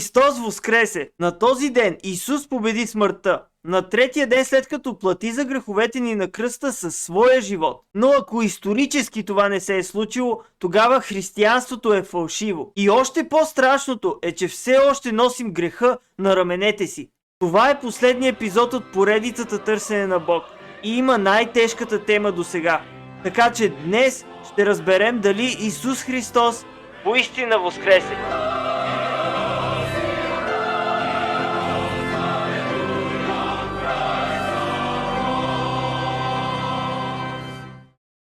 Христос воскресе! На този ден Исус победи смъртта. На третия ден, след като плати за греховете ни на кръста със своя живот. Но ако исторически това не се е случило, тогава християнството е фалшиво. И още по-страшното е, че все още носим греха на раменете си. Това е последният епизод от поредицата Търсене на Бог. И има най-тежката тема до сега. Така че днес ще разберем дали Исус Христос поистина воскресе.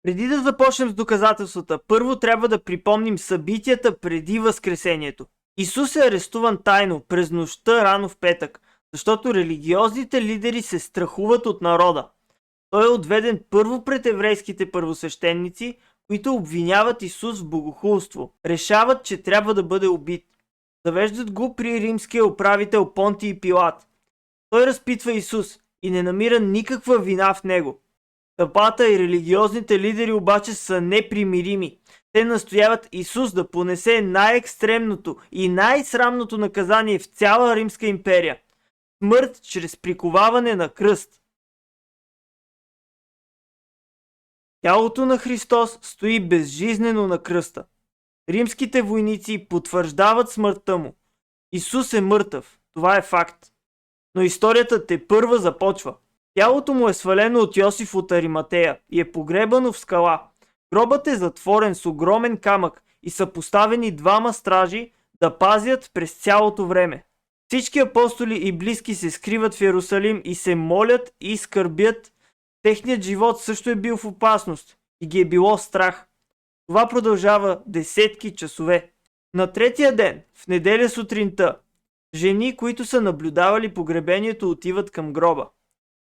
Преди да започнем с доказателствата, първо трябва да припомним събитията преди Възкресението. Исус е арестуван тайно през нощта рано в петък, защото религиозните лидери се страхуват от народа. Той е отведен първо пред еврейските първосвещеници, които обвиняват Исус в богохулство. Решават, че трябва да бъде убит. Завеждат го при римския управител Понтий Пилат. Той разпитва Исус и не намира никаква вина в него. Тълпата и религиозните лидери обаче са непримирими. Те настояват Исус да понесе най-екстремното и най-срамното наказание в цяла Римска империя – смърт чрез приковаване на кръст. Тялото на Христос стои безжизнено на кръста. Римските войници потвърждават смъртта му. Исус е мъртъв, това е факт. Но историята тепърва започва. Тялото му е свалено от Йосиф от Ариматея и е погребано в скала. Гробът е затворен с огромен камък и са поставени двама стражи да пазят през цялото време. Всички апостоли и близки се скриват в Йерусалим и се молят и скърбят. Техният живот също е бил в опасност и ги е било страх. Това продължава десетки часове. На третия ден, в неделя сутринта, жени, които са наблюдавали погребението, отиват към гроба.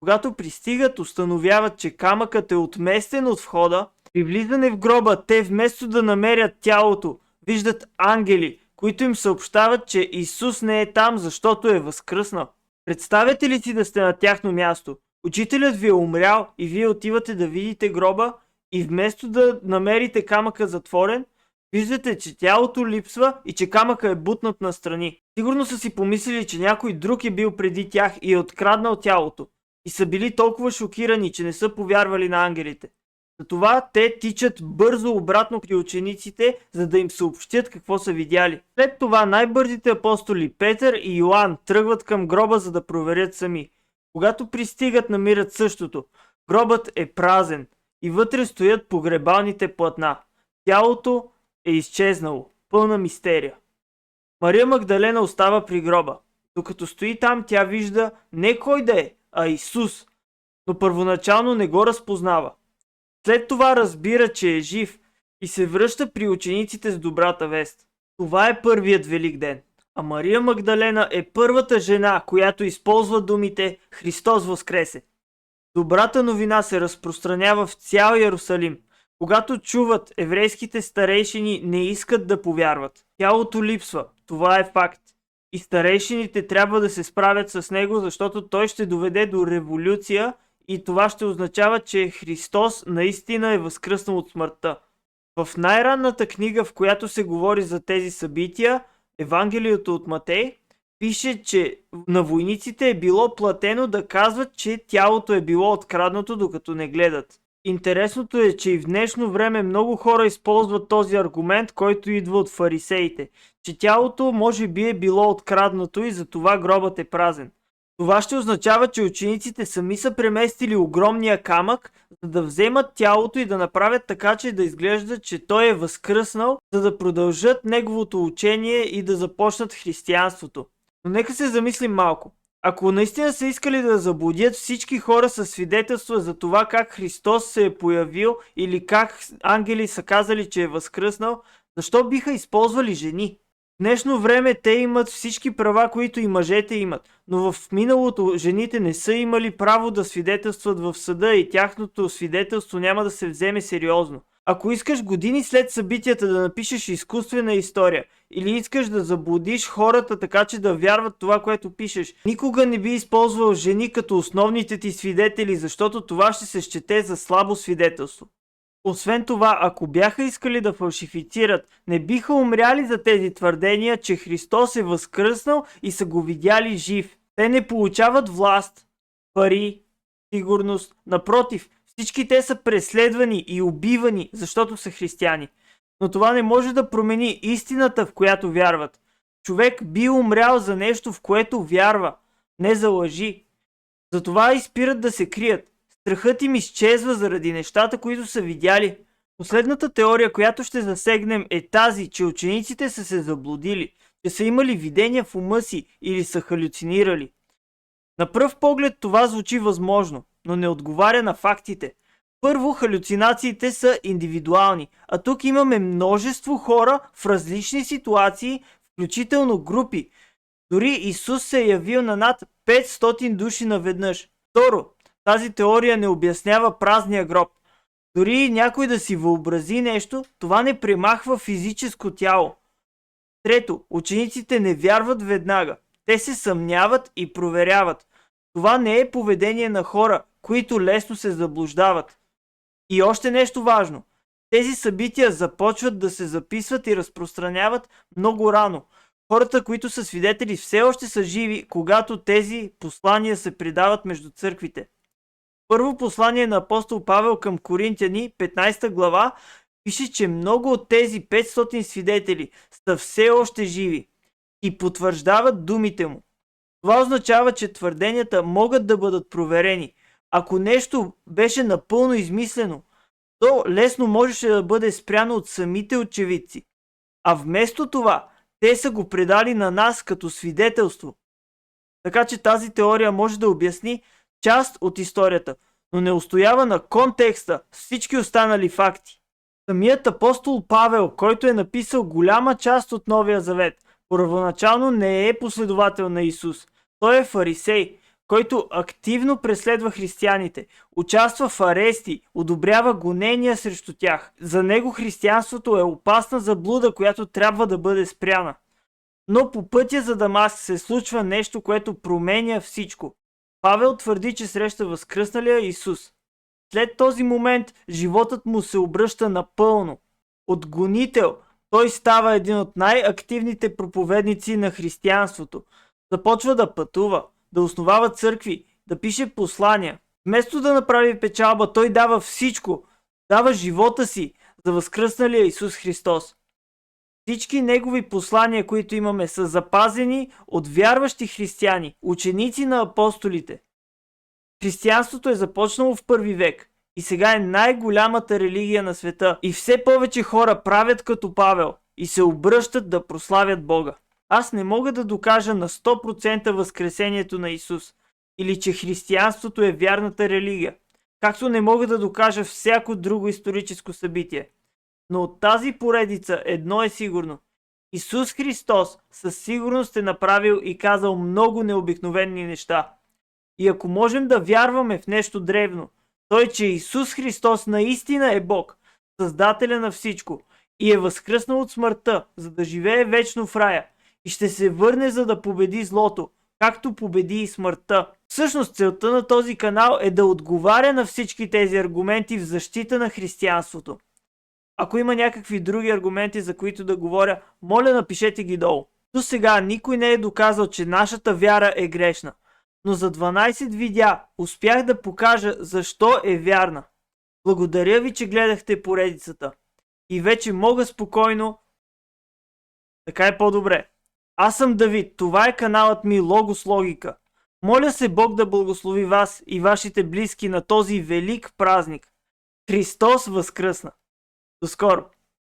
Когато пристигат, установяват, че камъкът е отместен от входа. При влизане в гроба, те вместо да намерят тялото, виждат ангели, които им съобщават, че Исус не е там, защото е възкръснал. Представете ли си да сте на тяхно място? Учителят ви е умрял и вие отивате да видите гроба и вместо да намерите камъка затворен, виждате, че тялото липсва и че камъка е бутнат настрани. Сигурно са си помислили, че някой друг е бил преди тях и е откраднал тялото. И са били толкова шокирани, че не са повярвали на ангелите. Затова те тичат бързо обратно при учениците, за да им съобщят какво са видяли. След това най-бързите апостоли Петър и Йоан тръгват към гроба, за да проверят сами. Когато пристигат, намират същото. Гробът е празен и вътре стоят погребалните платна. Тялото е изчезнало. Пълна мистерия. Мария Магдалена остава при гроба. Докато стои там, тя вижда не кой да е, а Исус, но първоначално не го разпознава. След това разбира, че е жив и се връща при учениците с добрата вест. Това е първият велик ден. А Мария Магдалена е първата жена, която използва думите Христос воскресе. Добрата новина се разпространява в цял Йерусалим. Когато чуват, еврейските старейшини не искат да повярват. Тялото липсва, това е факт. И старейшините трябва да се справят с него, защото той ще доведе до революция и това ще означава, че Христос наистина е възкръснал от смъртта. В най-ранната книга, в която се говори за тези събития, Евангелието от Матей, пише, че на войниците е било платено да казват, че тялото е било откраднато, докато не гледат. Интересното е, че и в днешно време много хора използват този аргумент, който идва от фарисеите, че тялото може би е било откраднато и затова гробът е празен. Това ще означава, че учениците сами са преместили огромния камък, за да вземат тялото и да направят така, че да изглежда, че той е възкръснал, за да продължат неговото учение и да започнат християнството. Но нека се замислим малко. Ако наистина са искали да заблудят всички хора със свидетелства за това как Христос се е появил или как ангели са казали, че е възкръснал, защо биха използвали жени? В днешно време те имат всички права, които и мъжете имат, но в миналото жените не са имали право да свидетелстват в съда и тяхното свидетелство няма да се вземе сериозно. Ако искаш години след събитията да напишеш изкуствена история или искаш да заблудиш хората така, че да вярват това, което пишеш, никога не би използвал жени като основните ти свидетели, защото това ще се счете за слабо свидетелство. Освен това, ако бяха искали да фалшифицират, не биха умряли за тези твърдения, че Христос е възкръснал и са го видяли жив. Те не получават власт, пари, сигурност. Напротив, всички те са преследвани и убивани, защото са християни. Но това не може да промени истината, в която вярват. Човек би умрял за нещо, в което вярва, не за лъжи. Затова изпират да се крият. Страхът им изчезва заради нещата, които са видяли. Последната теория, която ще засегнем, е тази, че учениците са се заблудили, че са имали видения в ума си или са халюцинирали. На пръв поглед това звучи възможно, но не отговаря на фактите. Първо, халюцинациите са индивидуални, а тук имаме множество хора в различни ситуации, включително групи. Дори Исус се е явил на над 500 души наведнъж. Второ, тази теория не обяснява празния гроб. Дори някой да си въобрази нещо, това не премахва физическо тяло. Трето, учениците не вярват веднага. Те се съмняват и проверяват. Това не е поведение на хора, които лесно се заблуждават. И още нещо важно. Тези събития започват да се записват и разпространяват много рано. Хората, които са свидетели, все още са живи, когато тези послания се предават между църквите. Първо послание на апостол Павел към Коринтяни, 15 глава, пише, че много от тези 500 свидетели са все още живи и потвърждават думите му. Това означава, че твърденията могат да бъдат проверени. Ако нещо беше напълно измислено, то лесно можеше да бъде спряно от самите очевидци. А вместо това, те са го предали на нас като свидетелство. Така че тази теория може да обясни част от историята, но не устоява на контекста с всички останали факти. Самият апостол Павел, който е написал голяма част от Новия Завет, първоначално не е последовател на Исус. Той е фарисей, който активно преследва християните, участва в арести, одобрява гонения срещу тях. За него християнството е опасна заблуда, която трябва да бъде спряна. Но по пътя за Дамаск се случва нещо, което променя всичко. Павел твърди, че среща възкръсналия Исус. След този момент животът му се обръща напълно. От гонител той става един от най-активните проповедници на християнството. Започва да пътува, да основава църкви, да пише послания. Вместо да направи печалба, той дава всичко, дава живота си за възкръсналия Исус Христос. Всички негови послания, които имаме, са запазени от вярващи християни, ученици на апостолите. Християнството е започнало в първи век и сега е най-голямата религия на света и все повече хора правят като Павел и се обръщат да прославят Бога. Аз не мога да докажа на 100% възкресението на Исус или че християнството е вярната религия, както не мога да докажа всяко друго историческо събитие. Но от тази поредица едно е сигурно. Исус Христос със сигурност е направил и казал много необикновени неща. И ако можем да вярваме в нещо древно, то е, че Исус Христос наистина е Бог, Създателя на всичко, и е възкръснал от смъртта, за да живее вечно в рая, и ще се върне, за да победи злото, както победи и смъртта. Всъщност целта на този канал е да отговаря на всички тези аргументи в защита на християнството. Ако има някакви други аргументи, за които да говоря, моля напишете ги долу. До сега никой не е доказал, че нашата вяра е грешна, но за 12 видеа успях да покажа защо е вярна. Благодаря ви, че гледахте поредицата. И вече мога спокойно... Така е по-добре. Аз съм Давид, това е каналът ми Логос Логика. Моля се Бог да благослови вас и вашите близки на този велик празник. Христос възкръсна! До скоро!